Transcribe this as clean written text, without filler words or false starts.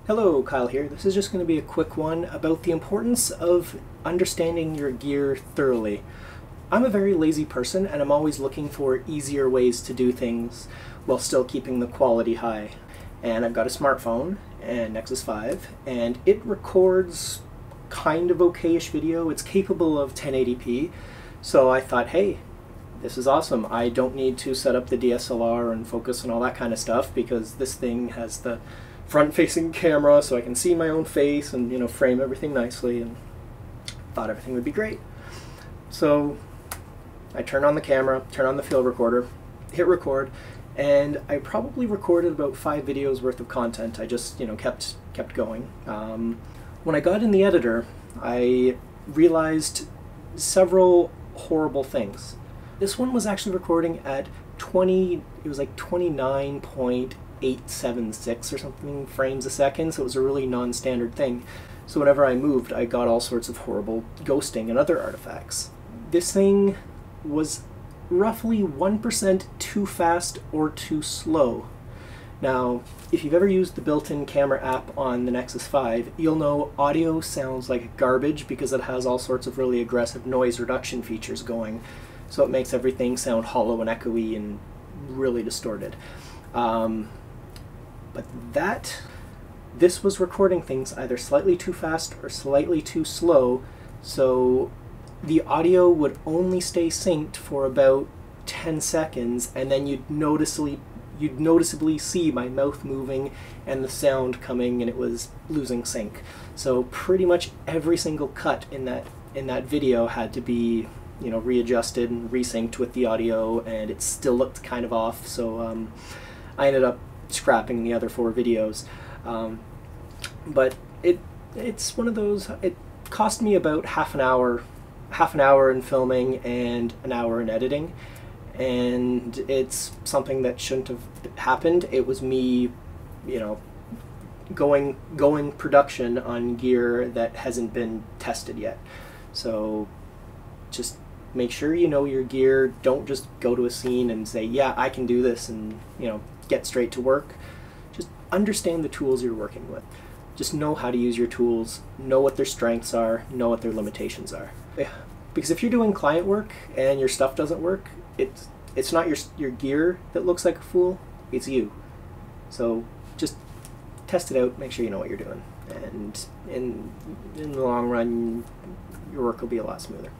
Hello, Kyle here. This is just going to be a quick one about the importance of understanding your gear thoroughly. I'm a very lazy person and I'm always looking for easier ways to do things while still keeping the quality high. And I've got a smartphone, and Nexus 5, and it records kind of okay-ish video. It's capable of 1080p, so I thought, hey, this is awesome. I don't need to set up the DSLR and focus and all that kind of stuff because this thing has the front-facing camera so I can see my own face and, you know, frame everything nicely, and thought everything would be great. So I turn on the camera, turn on the field recorder, hit record, and I probably recorded about 5 videos worth of content. I just, you know, kept going. When I got in the editor, I realized several horrible things. This one was actually recording at 29.876 or something frames a second, so it was a really non-standard thing. So whenever I moved, I got all sorts of horrible ghosting and other artifacts. This thing was roughly 1% too fast or too slow. Now, if you've ever used the built-in camera app on the Nexus 5, you'll know audio sounds like garbage because it has all sorts of really aggressive noise reduction features going. So it makes everything sound hollow and echoey and really distorted. But this was recording things either slightly too fast or slightly too slow, so the audio would only stay synced for about 10 seconds, and then you'd noticeably see my mouth moving and the sound coming, and it was losing sync. So pretty much every single cut in that video had to be, you know, readjusted and resynced with the audio, and it still looked kind of off, so I ended up scrapping the other 4 videos. But it's one of those, it cost me about half an hour in filming and an hour in editing, and it's something that shouldn't have happened. It was me, you know, going production on gear that hasn't been tested yet. So just make sure you know your gear. Don't just go to a scene and say, yeah, I can do this, and, you know, get straight to work. Just understand the tools you're working with. Just know how to use your tools, know what their strengths are, know what their limitations are. Because if you're doing client work and your stuff doesn't work, it's not your gear that looks like a fool, it's you. So just test it out, make sure you know what you're doing, and in the long run, your work will be a lot smoother.